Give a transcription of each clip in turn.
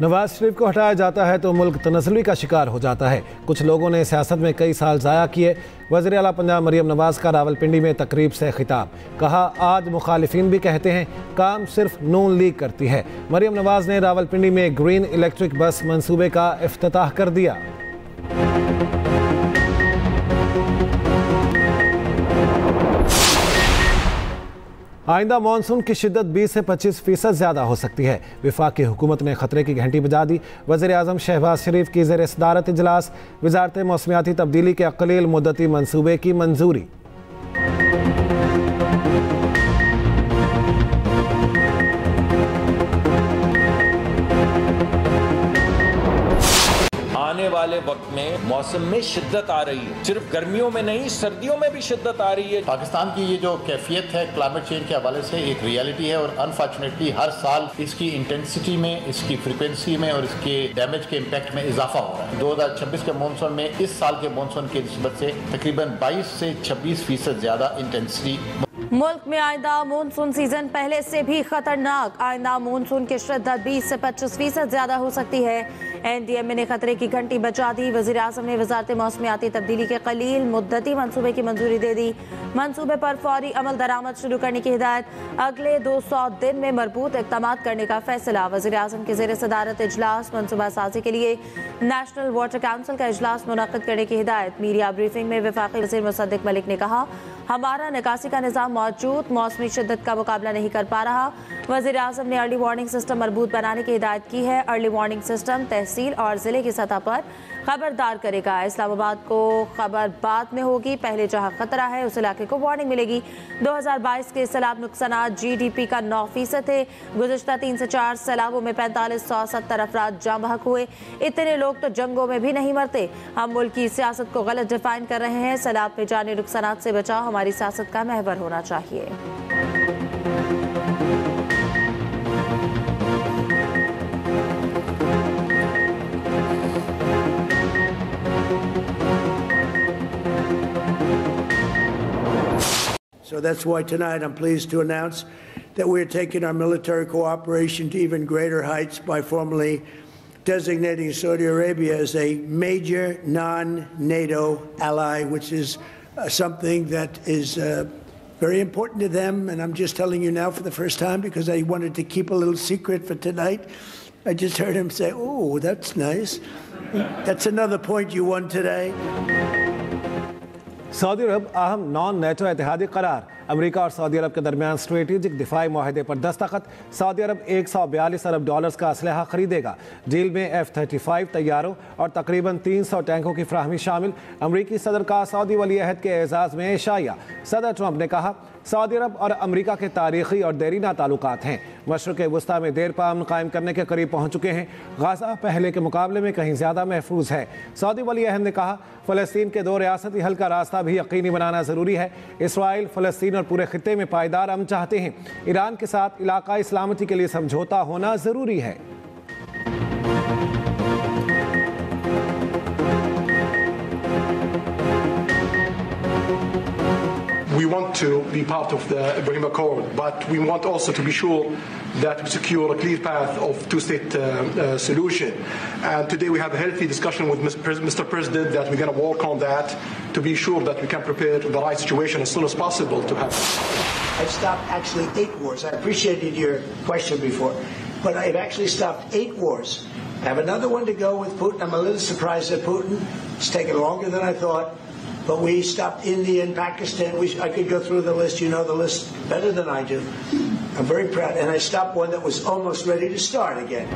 नवाज शरीफ को हटाया जाता है तो मुल्क तनज़्ज़ुली का शिकार हो जाता है। कुछ लोगों ने सियासत में कई साल ज़ाया किए। वज़ीर आला पंजाब मरियम नवाज़ का रावलपिंडी में तकरीब से खिताब। कहा, आज मुखालिफिन भी कहते हैं काम सिर्फ नून लीग करती है। मरियम नवाज़ ने रावलपिंडी में ग्रीन इलेक्ट्रिक बस मंसूबे का इफ्तिताह कर दिया। आइंदा मानसून की शिद्दत 20 से 25% ज़्यादा हो सकती है। वफाकी हुकूमत ने खतरे की घंटी बजा दी। वज़ीर आज़म शहबाज शरीफ की ज़ेर सदारत इजलास। वज़ारत मौसमियाती तब्दीली के अक़लील मुद्दती मंसूबे की मंजूरी। आने वाले वक्त में मौसम में शिद्दत आ रही है, सिर्फ गर्मियों में नहीं सर्दियों में भी शिद्दत आ रही है। पाकिस्तान की ये जो कैफियत है क्लाइमेट चेंज के हवाले से एक रियलिटी है और अनफॉर्चुनेटली हर साल इसकी इंटेंसिटी में, इसकी फ्रिक्वेंसी में और इसके डैमेज के इम्पैक्ट में इजाफा हो रहा है। 2026 के मानसून में इस साल के मानसून की निस्बत से तकरीबन 22 से 26% ज्यादा इंटेंसिटी। मुल्क में आइंदा मानसून सीजन पहले से भी खतरनाक। आइंदा मानसून की शिद्दत 20 से 25% ज्यादा हो सकती है। NDMA ने खतरे की घंटी बजा दी। वज़ीर आज़म ने वज़ारत मौसमियाती तब्दीली के कलील मुद्दती मंसूबे की मंजूरी दे दी। मंसूबे पर फौरी अमल दरामद शुरू करने की हिदायत। अगले 200 दिन में मरबूत इक़दाम करने का फैसला। वज़ीर आज़म के ज़ेर सदारत इजलास। मनसूबा साजी के लिए नेशनल वाटर काउंसिल का इजलास मुनक़्क़िद करने की हिदायत। मीडिया ब्रीफिंग में वफ़ाक़ी वज़ीर मुसद्दिक़ मलिक ने कहा, हमारा निकासी का निज़ाम मौजूद मौसमी शिद्दत का मुकाबला नहीं कर पा रहा। वज़ीर आज़म ने अर्ली वार्निंग सिस्टम मरबूत बनाने की हिदायत की है। अर्ली वार्निंग सिस्टम तहसील और ज़िले की सतह पर खबरदार करेगा। इस्लामाबाद को खबर बाद में होगी, पहले जहां खतरा है उस इलाके को वार्निंग मिलेगी। 2022 के सैलाब नुकसानात GDP का 9% थे। गुज़िश्ता 3 से 4 सैलाबों में 4570 अफराद जाँ बहक हुए। इतने लोग तो जंगों में भी नहीं मरते। हम मुल्क की सियासत को गलत डिफाइन कर रहे हैं। सैलाब में जाने नुकसानात से बचाव हमारी सियासत का महवर होना चाहिए। So that's why tonight I'm pleased to announce that we're taking our military cooperation to even greater heights by formally designating Saudi Arabia as a major non-NATO ally, which is something that is very important to them. And I'm just telling you now for the first time because I wanted to keep a little secret for tonight. I just heard him say, "Oh, that's nice. That's another point you won today." सऊदी अरब अहम non NATO इत्तेहादी करार। America और Saudi अरब के दरमियान strategic दिफाई माहदे पर दस्तखत। Saudi अरब $142 अरब का असलहा खरीदेगा। डील में F-35 तैयारों और तकरीबन 300 टैंकों की फ्राहमी शामिल। अमरीकी सदर का सऊदी वली अहद के एजाज़ में इशाया। सदर ट्रंप ने कहा, सऊदी अरब और अमरीका के तारीखी और देरीना ताल्लुकात हैं। मशरिक़ वस्ता में देर पा अमन कायम करने के करीब पहुँच चुके हैं। गाज़ा पहले के मुकाबले में कहीं ज़्यादा महफूज है। सऊदी वली अहद ने कहा, फ़लस्तीन के 2 रियासती हल का रास्ता भी यकीनी बनाना ज़रूरी है। इसराइल फ़लस्तीन और पूरे खित्ते में पायदार अमन चाहते हैं। ईरान के साथ इलाकाई सलामती के लिए समझौता होना ज़रूरी है। We want to be part of the Ibrahim Accord, but we want also to be sure that we secure a clear path of two-state solution. And today we have a healthy discussion with Mr. President that we're going to work on that to be sure that we can prepare the right situation as soon as possible to have. I've stopped actually 8 wars. I appreciated your question before, but I've actually stopped 8 wars. I have another one to go with Putin. I'm a little surprised at Putin. It's taken longer than I thought. But we stopped India and Pakistan. I could go through the list. You know the list better than I do. I'm very proud. And I stopped one that was almost ready to start again.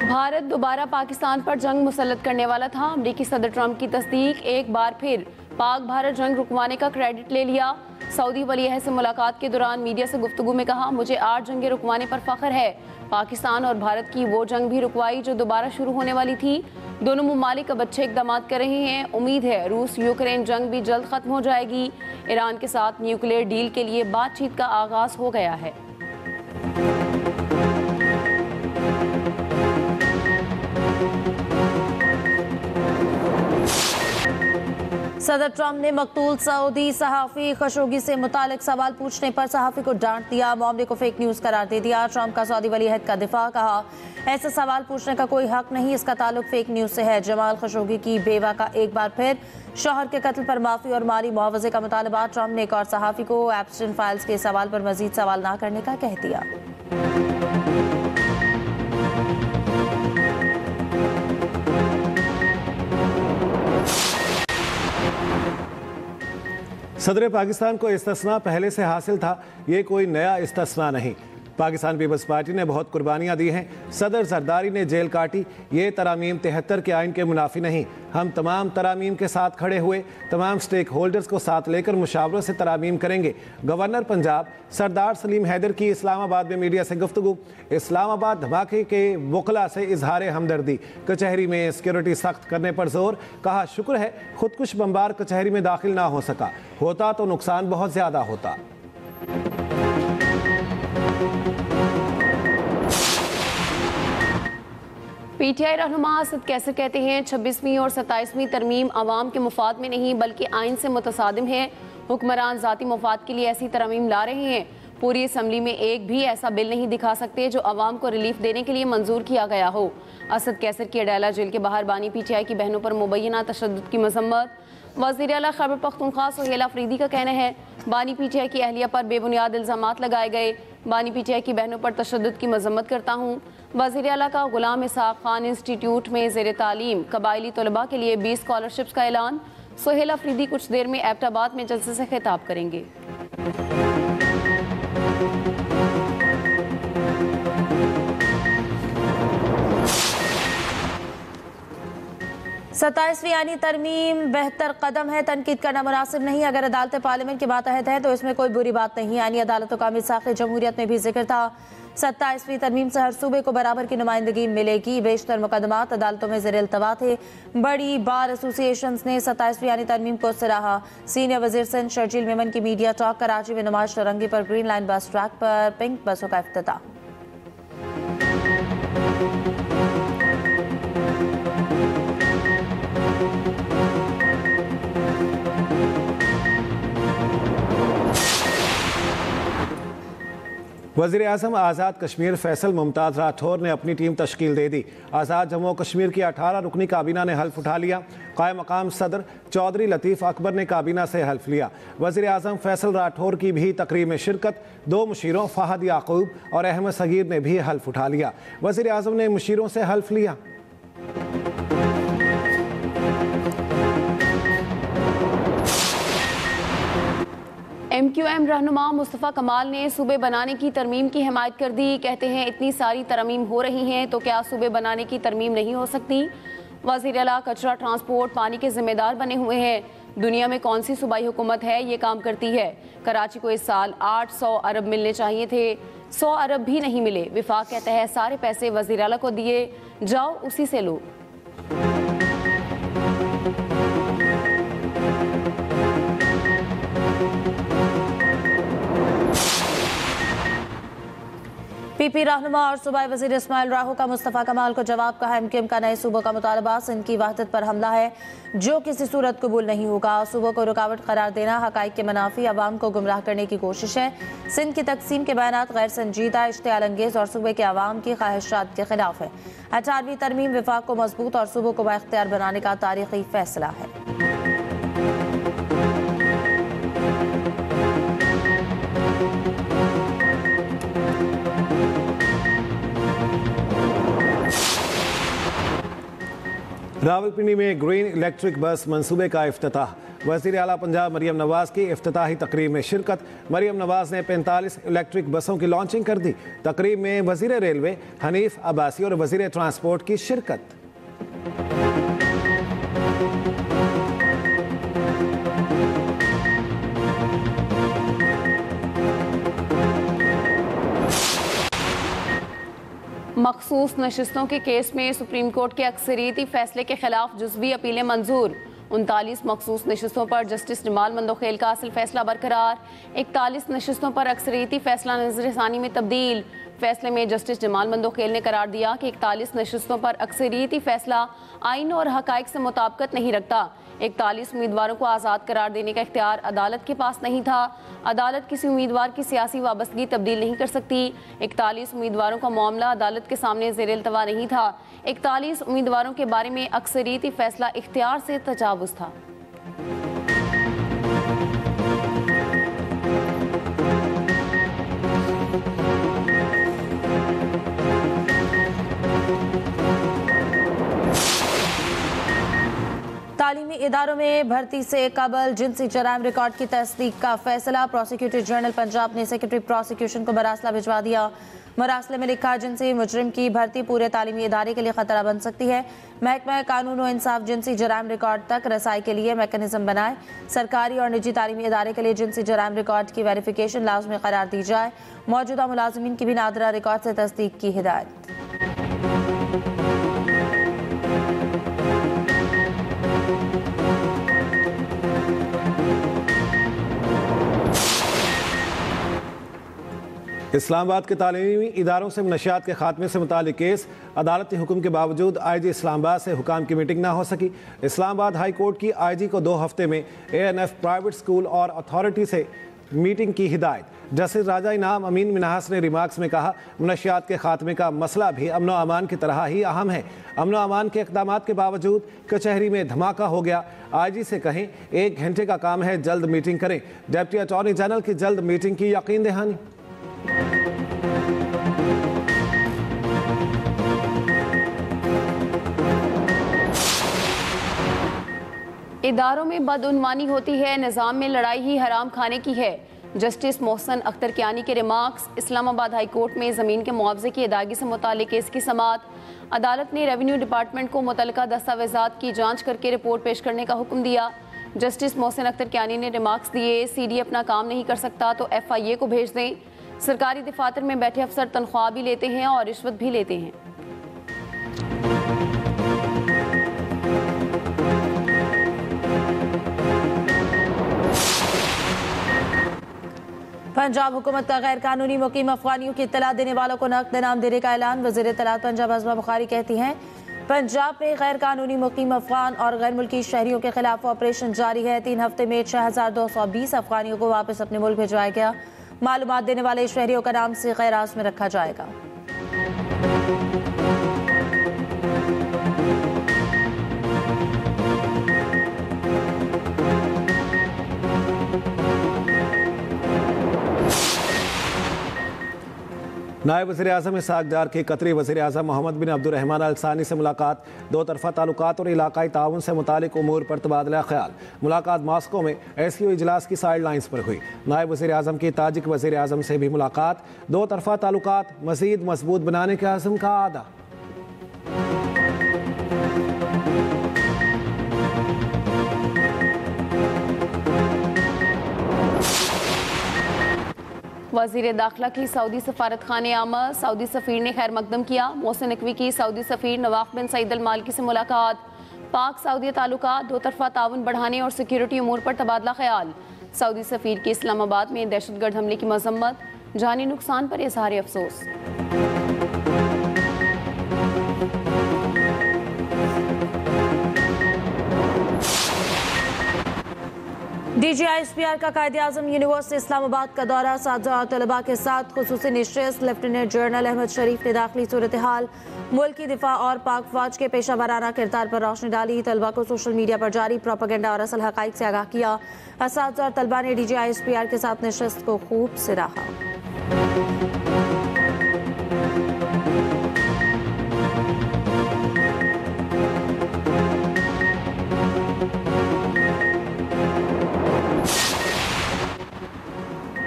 Bharat दोबारा पाकिस्तान पर जंग मुसल्लत करने वाला था। अमेरिकी सदर Trump की तस्दीक। एक बार फिर पाक भारत जंग रुकवाने का क्रेडिट ले लिया। सऊदी वली अहद से मुलाकात के दौरान मीडिया से गुफ्तगू में कहा, मुझे 8 जंगें रुकवाने पर फख्र है। पाकिस्तान और भारत की वो जंग भी रुकवाई जो दोबारा शुरू होने वाली थी। दोनों मुमालिक अब अच्छे इक़दाम कर रहे हैं। उम्मीद है रूस यूक्रेन जंग भी जल्द ख़त्म हो जाएगी। ईरान के साथ न्यूक्लियर डील के लिए बातचीत का आगाज़ हो गया है। सदर ट्रंप ने मकतूल सऊदी सहाफ़ी खशोगी से मुतालिक सवाल पूछने पर सहाफ़ी को डांट दिया, मामले को फेक न्यूज़ करार दे दिया। ट्रंप का सऊदी वली अहद का दिफा, कहा ऐसे सवाल पूछने का कोई हक नहीं, इसका ताल्लुक फेक न्यूज़ से है। जमाल खशोगी की बेवा का एक बार फिर शौहर के कत्ल पर माफ़ी और माली मुआवजे का मुतालबा। ट्रंप ने एक और सहाफ़ी को एप्स्टीन फाइल्स के सवाल पर मजीद सवाल ना करने का कह दिया। सदर पाकिस्तान को इस्तिस्ना पहले से हासिल था, ये कोई नया इस्तिस्ना नहीं। पाकिस्तान पीपल्स पार्टी ने बहुत कुर्बानियाँ दी हैं, सदर जरदारी ने जेल काटी। ये तरामीम 73 के आइन के मुनाफी नहीं। हम तमाम तरामीम के साथ खड़े हुए, तमाम स्टेक होल्डर्स को साथ लेकर मुशावरों से तरामीम करेंगे। गवर्नर पंजाब सरदार सलीम हैदर की इस्लामाबाद में मीडिया से गुफ्तगू। इस्लामाबाद धमाके के वकला से इजहार हमदर्दी। कचहरी में सिक्योरिटी सख्त करने पर जोर, कहा शुक्र है खुदकुश बमबार कचहरी में दाखिल ना हो सका, होता तो नुकसान बहुत ज़्यादा होता। पीटीआई रहनुमा असद कैसर कहते हैं 26वीं और 27वीं तरमीम आवाम के मुफाद में नहीं बल्कि आइन से मुतसादिम है। हुक्मरान ज़ाती मुफाद के लिए ऐसी तरमीम ला रहे हैं। पूरी असम्बली में एक भी ऐसा बिल नहीं दिखा सकते जो आवाम को रिलीफ देने के लिए मंजूर किया गया हो। असद कैसर की अडाला जेल के बाहर बानी पीटीआई की बहनों पर मुबैना तशद्दुद की मजम्मत। वज़ीर आला खैबर पख्तूनख्वा सुहेल अफरीदी का कहना है बानी पीटीआई की अहलिया पर बेबुनियाद इल्ज़ामात लगाए गए। बानी पीटीआई की बहनों पर तशद्दुद की मजम्मत करता हूँ। वज़ीर आला का गुलाम इसाक़ खान इंस्टीट्यूट में ज़ेर तालीम कबायली तलबा के लिए 20 स्कॉलरशिप्स का ऐलान। सुहेल अफरीदी कुछ देर में एबटाबाद में जलसे से खिताब करेंगे। 27वीं आईनी तरमीम बेहतर कदम है, तनकीद करना मुनासिब नहीं। अगर अदालत पार्लियामेंट के मातहत है तो इसमें कोई बुरी बात नहीं। आईनी अदालतों का मिसाक़ जमहूरियत में भी जिक्र था। 27वीं तरमीम से हर सूबे को बराबर की नुमाइंदगी मिलेगी। बेशतर मुकदमात अदालतों में ज़ेर इल्तवा थे। बड़ी बार एसोसिएशन ने 27वीं आईनी तरमीम को सराहा। सीनियर वज़ीर सिंध शर्जील मेमन की मीडिया टॉक। कराची में नुमाइश रंगी पर ग्रीन लाइन बस ट्रैक पर पिंक बसों का इफ्तिताह। वज़ीर आज़म आज़ाद कश्मीर फैसल मुमताज़ राठौर ने अपनी टीम तश्कील दे दी। आज़ाद जम्मू कश्मीर की 18 रुकनी काबीना ने हल्फ उठा लिया। कायम मकाम सदर चौधरी लतीफ़ अकबर ने काबीना से हल्फ लिया। वज़ीर आज़म फैसल राठौर की भी तकरीब में शिरकत। 2 मुशीरों फ़हद याकूब और अहमद सगीर ने भी हल्फ उठा लिया। वज़ीर आज़म ने मुशीरों से हल्फ लिया। MQM रहनुमा मुस्तफ़ा कमाल ने सूबे बनाने की तरमीम की हिमायत कर दी। कहते हैं इतनी सारी तरमीम हो रही हैं तो क्या सूबे बनाने की तरमीम नहीं हो सकती। वज़ीर आला कचरा ट्रांसपोर्ट पानी के जिम्मेदार बने हुए हैं। दुनिया में कौन सी सूबाई हुकूमत है ये काम करती है। कराची को इस साल 800 अरब मिलने चाहिए थे, 100 अरब भी नहीं मिले। विफाक कहता है सारे पैसे वज़ीर आला को दिए जाओ, उसी से लो। पीपी रहनुमा और सूबाई वज़ीर इस्माइल राहो का मुस्तफ़ा कमाल को जवाब। कहा MQM का नए सूबों का मुतालबा सिंध की वहदत पर हमला है जो किसी सूरत कबूल नहीं होगा। सूबों को रुकावट करार देना हक़ाइक़ के मनाफी अवाम को गुमराह करने की कोशिश है। सिंध की तकसीम के बयानात गैर संजीदा, इश्तियाल अंगेज़ और सूबे के अवाम की ख्वाहिशात के खिलाफ है। 18वीं तरमीम विफाक को मजबूत और सूबों को बाइख्तियार बनाने का तारीख़ी फैसला है। रावलपिंडी में ग्रीन इलेक्ट्रिक बस मंसूबे का इफ्तिताह। वज़ीर आला पंजाब मरियम नवाज़ की इफ्तिताही तकरीब में शिरकत। मरियम नवाज़ ने 45 इलेक्ट्रिक बसों की लॉन्चिंग कर दी। तकरीब में वज़ीर रेलवे हनीफ अब्बासी और वज़ीर ट्रांसपोर्ट की शिरकत। मखसूस नशिस्तों के केस में सुप्रीम कोर्ट के अक्सरियती फैसले के खिलाफ जुज़वी अपीलें मंजूर। 39 मखसूस नशिस्तों पर जस्टिस जमाल मंदोखेल का असल फैसला बरकरार। 41 नशिस्तों पर अक्सरियती फैसला नज़र-ए-सानी में तब्दील। फैसले में जस्टिस जमाल मंदोखेल ने करार दिया कि 41 नशिस्तों पर अक्सरियती फैसला आइन और हकाइक से मुताबिकत नहीं रखता। 41 उम्मीदवारों को आज़ाद करार देने का इख्तियार अदालत के पास नहीं था। अदालत किसी उम्मीदवार की सियासी वाबस्तगी तब्दील नहीं कर सकती। 41 उम्मीदवारों का मामला अदालत के सामने ज़ेर-ए-इल्तवा नहीं था। 41 उम्मीदवारों के बारे में अक्सरियती फैसला इख्तियार से तजावुज़ था। तालीमी इदारों में भर्ती से कबल जिनसी जराइम रिकॉर्ड की तस्दीक का फैसला। प्रोसिक्यूटर जनरल पंजाब ने सेक्रेटरी प्रोसिक्यूशन को मरासला भिजवा दिया। मरासले में लिखा, जिनसी मुजरिम की भर्ती पूरे तालीमी इदारे के लिए खतरा बन सकती है। महकमा कानून और इंसाफ जिनसी जराइम रिकॉर्ड तक रसाई के लिए मैकेनिज्म बनाए। सरकारी और निजी तालीमी इदारे के लिए जिनसी जराइम रिकॉर्ड की वेरिफिकेशन लाजमी करार दी जाए। मौजूदा मुलाजिमीन की भी नादरा रिकॉर्ड से तस्दीक की हिदायत। इस्लामाबाद के तालीमी इदारों से मनशियात के खात्मे से मुतालिक केस। अदालती हुक्म के बावजूद IG इस्लामाबाद से हुकाम की मीटिंग ना हो सकी। इस्लामाबाद हाई कोर्ट की IG को 2 हफ्ते में ANF प्राइवेट स्कूल और अथॉरिटी से मीटिंग की हिदायत। जस्टिस राजा इनाम अमीन मिनहास ने रिमार्क्स में कहा, मनशियात के खात्मे का मसला भी अमन व अमान की तरह ही अहम है। अमन व अमान के इक़दाम के बावजूद कचहरी में धमाका हो गया। IG से कहें 1 घंटे का काम है, जल्द मीटिंग करें। डिप्टी अटॉर्नी जनरल की जल्द मीटिंग की यकीन दहानी। इदारों में बदउनवानी होती है, निज़ाम में लड़ाई ही हराम खाने की है। जस्टिस मोहसन अख्तर कियानी के रिमार्क्स। इस्लामाबाद हाई कोर्ट में ज़मीन के मुआवजे की अदायगी से मुताल्लिक़ केस की समाअत। अदालत ने रेवेन्यू डिपार्टमेंट को मुतल्लिका दस्तावेज़ात की जांच करके रिपोर्ट पेश करने का हुक्म दिया। जस्टिस मोहसन अख्तर कियानी ने रिमार्क्स दिए, CD अपना काम नहीं कर सकता तो FIA को भेज दें। सरकारी दफातर में बैठे अफसर तनख्वाह भी लेते हैं और रिश्वत भी लेते हैं। पंजाब हुकूमत का गैर कानूनी मुकीम अफगानियों की इत्तला देने वालों को नक़द इनाम देने का ऐलान। वज़ीर इत्तलात पंजाब अज़मा बुखारी कहती हैं, पंजाब में गैर कानूनी मुकीम अफगान और गैर मुल्की शहरियों के खिलाफ ऑपरेशन जारी है। 3 हफ्ते में 6220 अफगानियों को वापस अपने मुल्क भिजवाया गया। मालूमात देने वाले शहरियों का नाम से गैराज में रखा जाएगा। नायब वज़ीर-ए-आज़म इसहाक़ डार की कतरी वज़ीर-ए-आज़म मोहम्मद बिन अब्दुर्रहमान अल सानी से मुलाकात। 2 तरफ़ा ताल्लुकात और इलाकाई ताउन से मुतालिक उमूर पर तबादला ख्याल। मुलाकात मॉस्को में SCO इजलास की साइड लाइन्स पर हुई। नायब वज़ीर-ए-आज़म की ताजिक वज़ीर-ए-आज़म से भी मुलाकात। 2 तरफ़ा ताल्लुकात मज़ीद मजबूत बनाने के अज़्म का आदा। वज़ीर दाखिला की सऊदी सफारत खाने आमद। सऊदी सफ़ीर ने खैर मकदम किया। मोहसिन नकवी की सऊदी सफ़ीर नवाफ बिन सईद अल मालकी से मुलाकात। पाक सऊदी ताल्लुकात, 2 तरफ़ा ताउन बढ़ाने और सिक्योरिटी उमूर पर तबादला ख्याल। सऊदी सफ़ीर की इस्लामाबाद में दहशतगर्द हमले की मजम्मत। जानी नुकसान पर इज़हार अफसोस। DGISPR का कायद-ए-आज़म यूनिवर्सिटी इस्लामाबाद का दौरा। 7,000 तलबा के साथ खुसूसी नशिस्त। लेफ्टिनेंट जनरल अहमद शरीफ ने दाखिली सूरत हाल, मुल्की दिफा और पाक फौज के पेशा वराना किरदार पर रोशनी डाली। तलबा को सोशल मीडिया पर जारी प्रोपेगेंडा और असल हक़ाइक़ से आगाह किया। 7,000 तलबा ने DGISPR के साथ नशिस्त को खूब सराहा।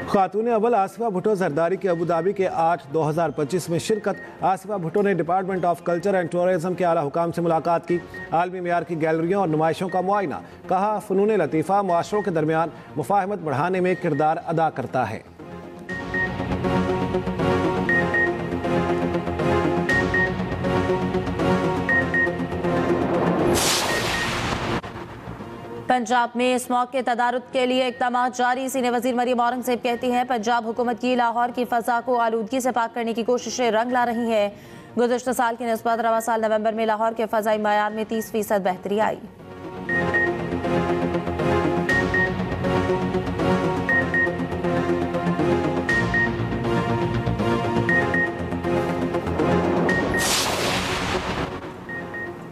खातून अव्वल आसिफा भुट्टो जरदारी के अबूधाबी के 8/2025 में शिरकत। आसिफा भुट्टो ने department of culture and tourism के आला हुकाम से मुलाकात की। आलमी मेयार की गैलरियों और नुमाइशों का मुआयना। कहा, फ़नून लतीफ़ा मुआशरों के दरमियान मुफाहमत बढ़ाने में किरदार अदा करता है। पंजाब में स्मॉग के तदारुक के लिए इक़दाम जारी। सीनियर वजीर मरियम औरंगज़ेब कहती हैं पंजाब हुकूमत की लाहौर की फ़ज़ा को आलूदगी से पाक करने की कोशिशें रंग ला रही हैं। गुज़श्ता साल की निस्बत रवा साल नवंबर में लाहौर के फ़ज़ाई मयार में 30% बेहतरी आई।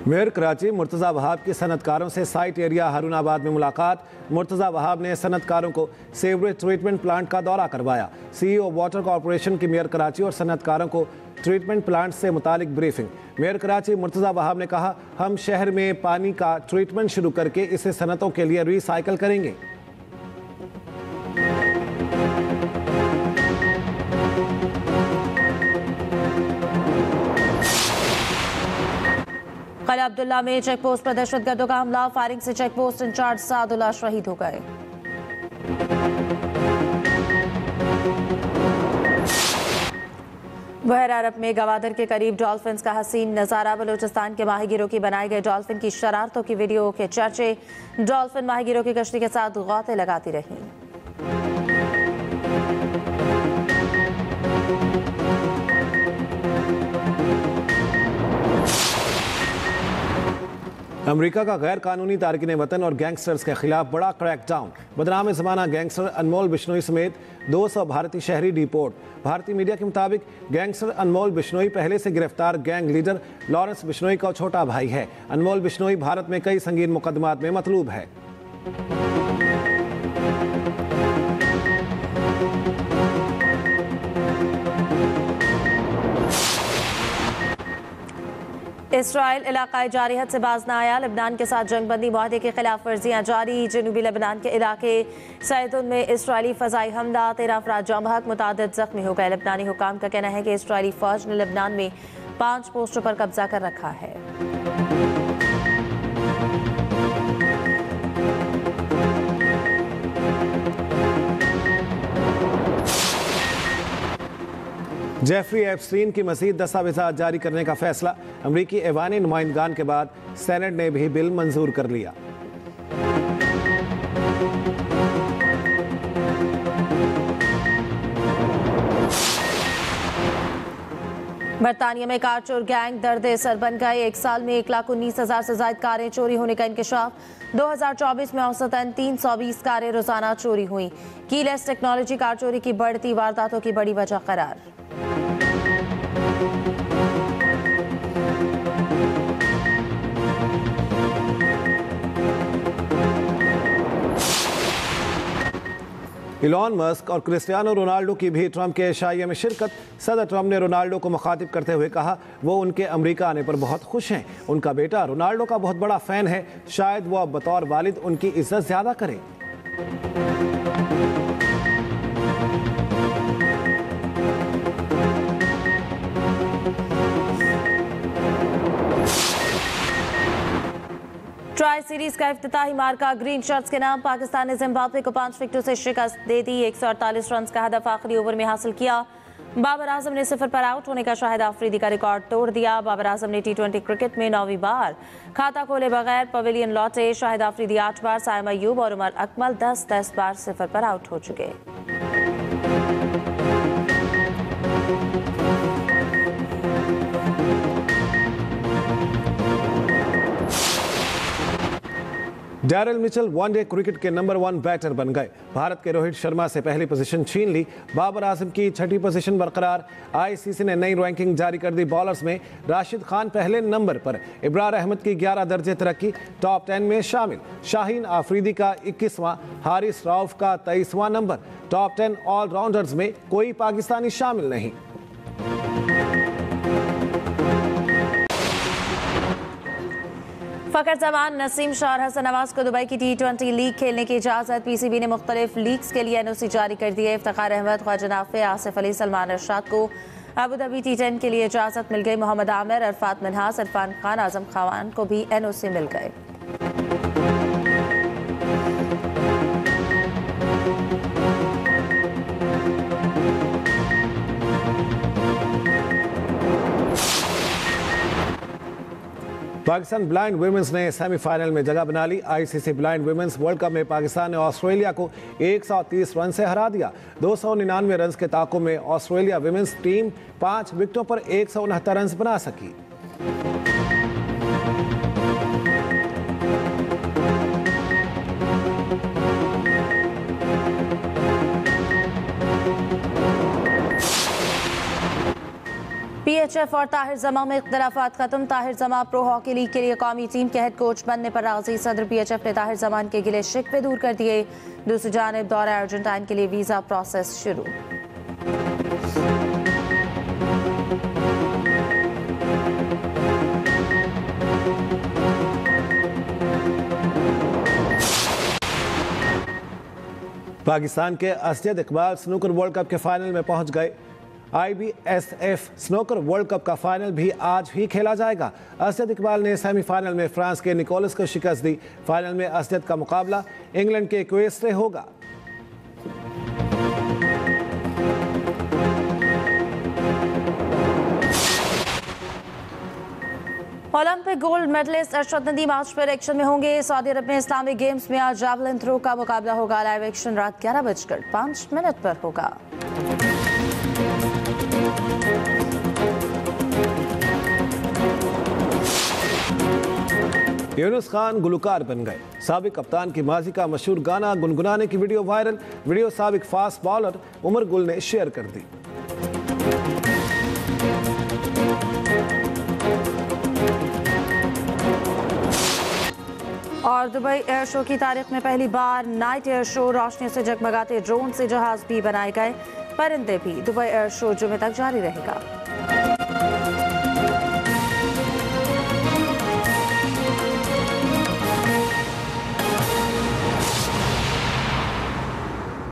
मेयर कराची मुर्तज़ा वहाब की सनतकारों से साइट एरिया हारूनाबाद में मुलाकात। मुर्तज़ा वहाब ने सनतकारों को सीवरेज ट्रीटमेंट प्लांट का दौरा करवाया। CEO वाटर कॉरपोरेशन की मेयर कराची और सनतकारों को ट्रीटमेंट प्लांट से मुतालिक ब्रीफिंग। मेयर कराची मुर्तज़ा वहाब ने कहा हम शहर में पानी का ट्रीटमेंट शुरू करके इसे सनतों के लिए रिसाइकिल करेंगे। कला अब्दुल्ला में चेक पोस्ट पर दहशतगर्दों का हमला। फायरिंग से चेक पोस्ट इंचार्ज सादुल्ला शहीद हो गए। बहरा अरब में गवादर के करीब डॉल्फिन का हसीन नज़ारा। बलूचिस्तान के माहीगीरों की बनाई गई डॉल्फिन की शरारतों की वीडियो के चर्चे। डॉल्फिन माहीगीरों की कश्ती के साथ गौते लगाती रही। अमेरिका का गैर कानूनी तारकिन वतन और गैंगस्टर्स के खिलाफ बड़ा क्रैकडाउन। बदनाम ज़माना गैंगस्टर अनमोल बिश्नोई समेत 200 भारतीय शहरी डिपोर्ट। भारतीय मीडिया के मुताबिक गैंगस्टर अनमोल बिश्नोई पहले से गिरफ्तार गैंग लीडर लॉरेंस बिश्नोई का छोटा भाई है। अनमोल बिश्नोई भारत में कई संगीन मुकदमात में मतलूब है। इसराइल इलाकाई जारियत से बाज न आया। लेबनान के साथ जंगबंदी मुआहदे की खिलाफ वर्जियाँ जारी। जनूबी लेबनान के इलाके सैदुन में इसराइली फ़ज़ाई हमला। 13 अफराद जाँ बहक, मुतादिद ज़ख्मी हो गए। लेबनानी हुकाम का कहना है कि इसराइली फ़ौज ने लेबनान में 5 पोस्टों पर कब्जा कर रखा है। जेफरी एप्स्टीन की मज़ीद दस्तावेज़ात जारी करने का फैसला। अमरीकी ऐवानी नुमाइंदगान के बाद सेनेट ने भी बिल मंजूर कर लिया। बरतानिया में कार चोर गैंग दर्द सर बन गए। 1 साल में 1,19,000 से ज्यादा कारें चोरी होने का इंकशाफ। 2024 में औसतन 320 कारें रोजाना चोरी हुई। कीलेस टेक्नोलॉजी कार चोरी की बढ़ती वारदातों की बड़ी वजह करार। इलॉन मस्क और क्रिस्टियानो रोनाल्डो की भी ट्रंप के इशाइये में शिरकत। सदर ट्रंप ने रोनाल्डो को मुखातिब करते हुए कहा वो उनके अमेरिका आने पर बहुत खुश हैं। उनका बेटा रोनाल्डो का बहुत बड़ा फ़ैन है। शायद वो अब बतौर वालिद उनकी इज्जत ज़्यादा करे। ट्राई सीरीज का इफ्तिताही मार्का ग्रीन शर्ट्स के नाम। पाकिस्तान ने जिम्बाब्वे को 5 विकेटों से शिकस्त दे दी। 148 रन का हदफ आखिरी ओवर में हासिल किया। बाबर आजम ने 0 पर आउट होने का शाहिद आफरीदी का रिकॉर्ड तोड़ दिया। बाबर आजम ने T20 क्रिकेट में 9वीं बार खाता खोले बगैर पवेलियन लौटे। शाहिद आफरीदी 8 बार, साइम अयूब और उमर अकमल 10-10 बार 0 पर आउट हो चुके। डैरिल मिचेल वनडे क्रिकेट के नंबर 1 बैटर बन गए। भारत के रोहित शर्मा से पहली पोजीशन छीन ली। बाबर आजम की 6ठी पोजीशन बरकरार। ICC ने नई रैंकिंग जारी कर दी। बॉलर्स में राशिद खान पहले नंबर पर। इब्रार अहमद की 11 दर्जे तरक्की, टॉप 10 में शामिल। शाहीन आफरीदी का 21वां, हारिस रऊफ का 23वां नंबर। टॉप 10 ऑलराउंडर्स में कोई पाकिस्तानी शामिल नहीं। फखर जमान, नसीम शाह और हसन नवाज को दुबई की T20 लीग खेलने की इजाज़त। PCB ने मुख्तलिफ लीग्स के लिए NOC जारी कर दी है। इफ्तिखार अहमद, ख्वाजा नाफे, आसिफ अली, सलमान अरशाद को अबू धाबी T10 के लिए इजाज़त मिल गई। मोहम्मद आमिर, अरफात मिन्हास, इरफान खान, आजम खान को भी NOC मिल गए। पाकिस्तान ब्लाइंड वुमेन्स ने सेमीफाइनल में जगह बना ली। ICC blind women's world cup में पाकिस्तान ने ऑस्ट्रेलिया को 130 रन से हरा दिया। 299 रन के ताक़ुब में ऑस्ट्रेलिया वुमेन्स टीम 5 विकेटों पर 169 रन बना सकी। पीएचएफ और ताहिर जमा में इख्तलाफात खत्म। ताहिर जमा प्रो हॉकी लीग के लिए कौमी टीम के हेड कोच बनने पर राजी। सदर पीएचएफ ने ताहिर जमान के गिले शिकवे दूर कर दिए। दूसरी जानिब दौरा अर्जेंटाइन के लिए वीजा प्रोसेस शुरू। पाकिस्तान के Asad Iqbal snooker world cup के फाइनल में पहुंच गए। IBSF स्नूकर वर्ल्ड कप का फाइनल भी आज ही खेला जाएगा। असद इकबाल ने सेमीफाइनल में फ्रांस के निकोलस को शिकस्त दी। फाइनल में असद का मुकाबला इंग्लैंड के क्वेस से होगा। Olympic gold medalist Arshad Nadeem आज फिर एक्शन में होंगे। सऊदी अरब में इस्लामिक गेम्स में आज जावलिन थ्रो का मुकाबला होगा। लाइव एक्शन रात 11:05 पर होगा। यूनुस खान गुलकार बन गए। साबिक कप्तान की माजी का मशहूर गाना गुनगुनाने की वीडियो वायरल। वीडियो साबिक फास्ट बॉलर उमर गुल ने शेयर कर दी। और दुबई एयर शो की तारीख में पहली बार नाइट एयर शो। रोशनी से जगमगाते ड्रोन से जहाज भी बनाए गए। परिंदे भी। दुबई एयर शो जुमे तक जारी रहेगा।